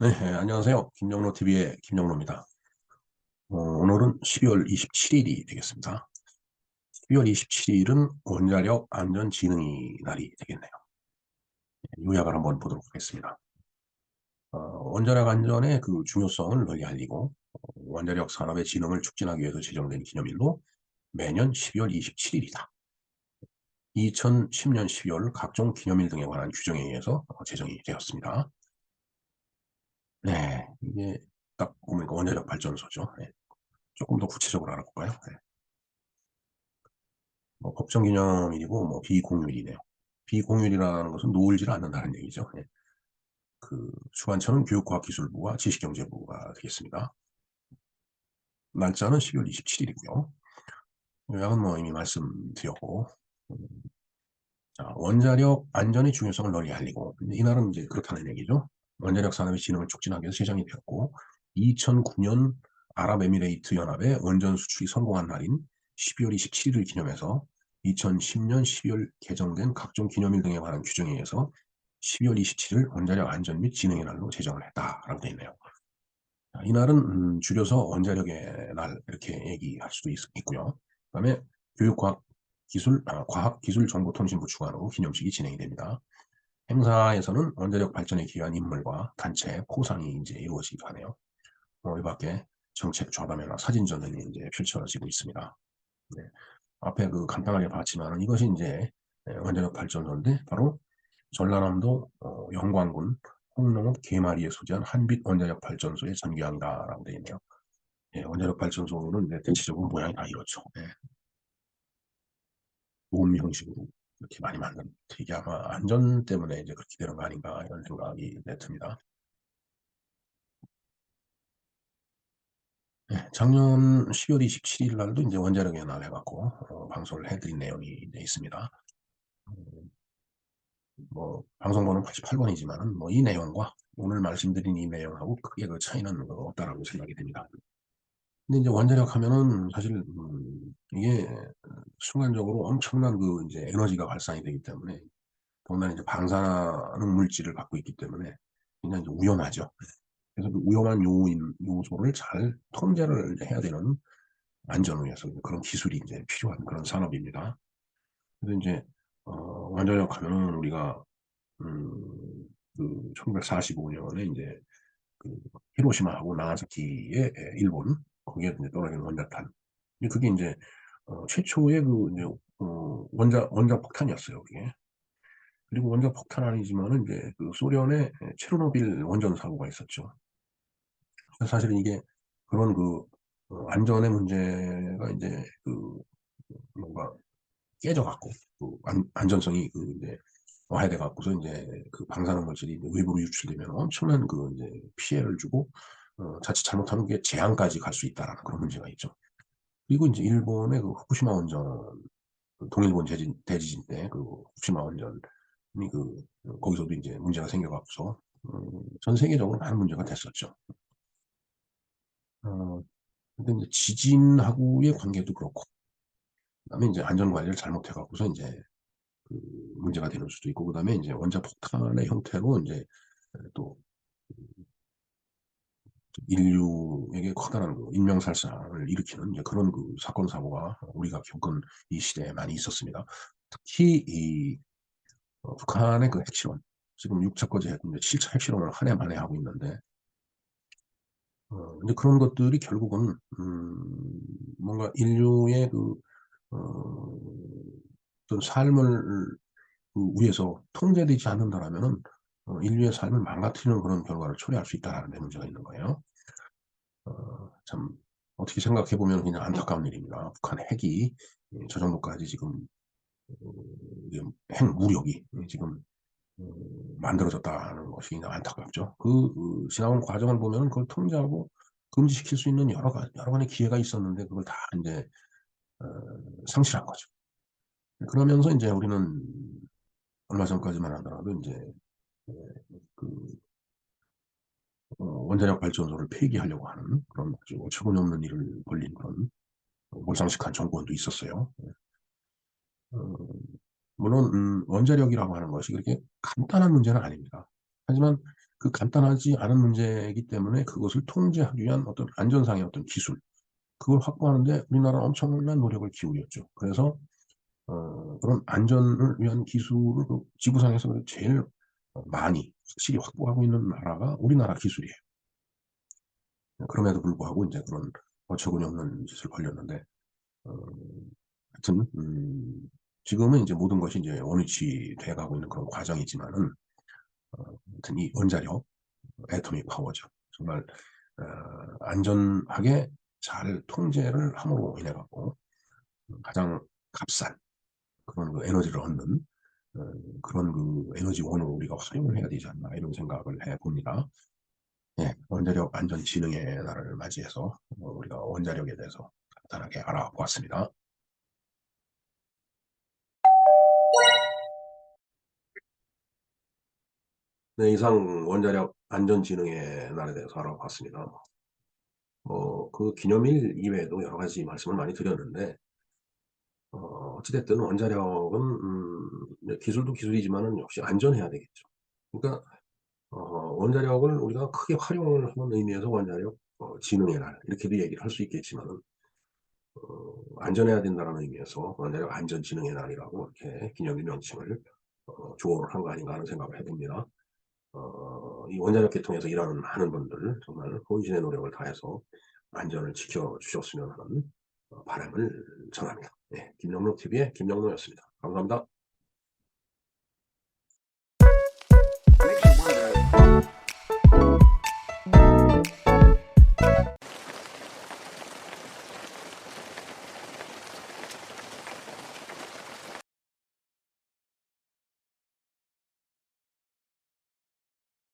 네, 안녕하세요. 김영로TV의 김영로입니다. 오늘은 12월 27일이 되겠습니다. 12월 27일은 원자력 안전진흥위 날이 되겠네요. 요약을 한번 보도록 하겠습니다. 원자력 안전의 그 중요성을 널리 알리고 원자력 산업의 진흥을 촉진하기 위해서 제정된 기념일로 매년 12월 27일이다. 2010년 12월 각종 기념일 등에 관한 규정에 의해서 제정이 되었습니다. 네, 이게 딱 보니까 원자력 발전소죠. 네, 조금 더 구체적으로 알아볼까요? 네. 법정기념일이고 비공휴일이네요. 비공휴일이라는 것은 놀지를 않는다는 얘기죠. 예. 그 주관처는 교육과학기술부와 지식경제부가 되겠습니다. 날짜는 12월 27일이고요. 요약은 이미 말씀드렸고, 음, 자, 원자력 안전의 중요성을 널리 알리고, 이날은 이제 그렇다는 얘기죠. 원자력 산업의 진흥을 촉진하기 위해서 제정이 되었고, 2009년 아랍에미레이트 연합의 원전 수출이 성공한 날인 12월 27일을 기념해서 2010년 12월 개정된 각종 기념일 등에 관한 규정에 의해서 12월 27일 원자력 안전 및 진흥의 날로 제정을 했다라고 되어 있네요. 이날은 줄여서 원자력의 날 이렇게 얘기할 수도 있고요. 그다음에 과학기술정보통신부 주관으로 기념식이 진행이 됩니다. 행사에서는 원자력 발전에 기여한 인물과 단체, 포상이 이제 이루어지기도 하네요. 이 밖에 정책 좌담회나 사진전 등이 이제 펼쳐지고 있습니다. 네. 앞에 그 간단하게 봤지만 이것이 이제 원자력 발전소인데 바로 전라남도 영광군 홍농읍 개마리에 소재한 한빛 원자력 발전소의 전기항이다라고 되어 있네요. 예, 원자력 발전소는 이제 대체적으로 모양이 다 이렇죠. 예, 도움 형식으로 이렇게 많이 만든 이게 아마 안전 때문에 이제 그렇게 되는 거 아닌가 이런 생각이 듭니다. 예, 작년 12월 27일 날도 이제 원자력의 날 해갖고 방송을 해드린 내용이 이제 있습니다. 음, 방송번호는 88번이지만은 이 내용과 오늘 말씀드린 이 내용하고 크게 그 차이는 없다라고 생각이 됩니다. 근데 이제 원자력 하면은 사실 이게 순간적으로 엄청난 그 이제 에너지가 발산이 되기 때문에 더군다나 이제 방사능 물질을 갖고 있기 때문에 굉장히 이제 위험하죠. 그래서 그 위험한 요소를 잘 통제를 해야 되는 안전을 위해서 그런 기술이 이제 필요한 그런 산업입니다. 그래서 이제 원자력 하면은 우리가 그 1945년에 이제 그 히로시마하고 나가사키의 일본 거기에 이제 떨어진 원자탄. 그게 이제 최초의 그 이제 원자 폭탄이었어요. 그게. 그리고 원자 폭탄 아니지만은 이제 그 소련의 체르노빌 원전 사고가 있었죠. 사실은 이게 그런 그 안전의 문제가 이제 그 뭔가 깨져갖고 그 안전성이 그 이제 와해돼 갖고서 이제 그 방사능 물질이 이제 외부로 유출되면 엄청난 그 이제 피해를 주고 자칫 잘못하면 그게 재앙까지 갈 수 있다라는 그런 문제가 있죠. 그리고 이제 일본의 그 후쿠시마 원전 그 동일본 대지진 때 그 후쿠시마 원전이 그 거기서도 이제 문제가 생겨갖고서 전 세계적으로 많은 문제가 됐었죠. 근데 이제 지진하고의 관계도 그렇고 그다음에 이제 안전 관리를 잘못해갖고서 이제 그 문제가 되는 수도 있고 그다음에 이제 원자 폭탄의 형태로 이제 또 인류에게 커다란 그 인명살상을 일으키는 이제 그런 그 사건 사고가 우리가 겪은 이 시대에 많이 있었습니다. 특히 이 북한의 그 핵실험 지금 6차까지 이제 7차 핵실험을 한 해 만에 하고 있는데 이제 그런 것들이 결국은 뭔가 인류의 그 어떤 삶을 그 위해서 통제되지 않는다라면은 인류의 삶을 망가뜨리는 그런 결과를 초래할 수 있다라는 데 문제가 있는 거예요. 참 어떻게 생각해 보면 그냥 안타까운 일입니다. 북한 핵이 저 정도까지 지금 어, 핵 무력이 지금 어, 만들어졌다는 것이 그냥 안타깝죠. 그 지나온 과정을 보면 그걸 통제하고 금지시킬 수 있는 여러 가지 기회가 있었는데 그걸 다 이제 어, 상실한 거죠. 그러면서 이제 우리는 얼마 전까지만 하더라도 이제 그 원자력 발전소를 폐기하려고 하는 그런 아주 어처구니없는 일을 벌린 그런 몰상식한 정권도 있었어요. 어, 물론 원자력이라고 하는 것이 그렇게 간단한 문제는 아닙니다. 하지만 그 간단하지 않은 문제이기 때문에 그것을 통제하기 위한 어떤 안전상의 어떤 기술, 그걸 확보하는 데 우리나라는 엄청난 노력을 기울였죠. 그래서 그런 안전을 위한 기술을 그 지구상에서 제일 많이 확실히 확보하고 있는 나라가 우리나라 기술이에요. 그럼에도 불구하고 인제 그런 어처구니 없는 짓을 벌였는데 어 하여튼 지금은 인제 모든 것이 인제 원위치돼 가고 있는 그런 과정이지만은 하여튼 이 원자력, 애토믹 파워죠. 정말 안전하게 잘 통제를 함으로 인해 갖고 가장 값싼 그런 그 에너지를 얻는 어 그런 그 에너지원으로 우리가 활용을 해야 되지 않나 이런 생각을 해 봅니다. 예. 원자력 안전진흥의 날을 맞이해서 우리가 원자력에 대해서 간단하게 알아보았습니다. 네. 이상 원자력 안전진흥의 날에 대해서 알아봤습니다. 그 기념일 이외에도 여러 가지 말씀을 많이 드렸는데 어찌 됐든 원자력은 네 기술도 기술이지만은 역시 안전해야 되겠죠. 그러니까 원자력을 우리가 크게 활용을 하는 의미에서 원자력 진흥의 날 이렇게도 얘기를 할 수 있겠지만은 안전해야 된다는 의미에서 원자력 안전진흥의 날이라고 이렇게 기념일 명칭을 조언을 한 거 아닌가 하는 생각을 해 봅니다. 이 원자력 계통에서 일하는 많은 분들 정말 혼신의 노력을 다해서 안전을 지켜 주셨으면 하는 바람을 전합니다. 네. 김영록 TV의 김영록이었습니다. 감사합니다.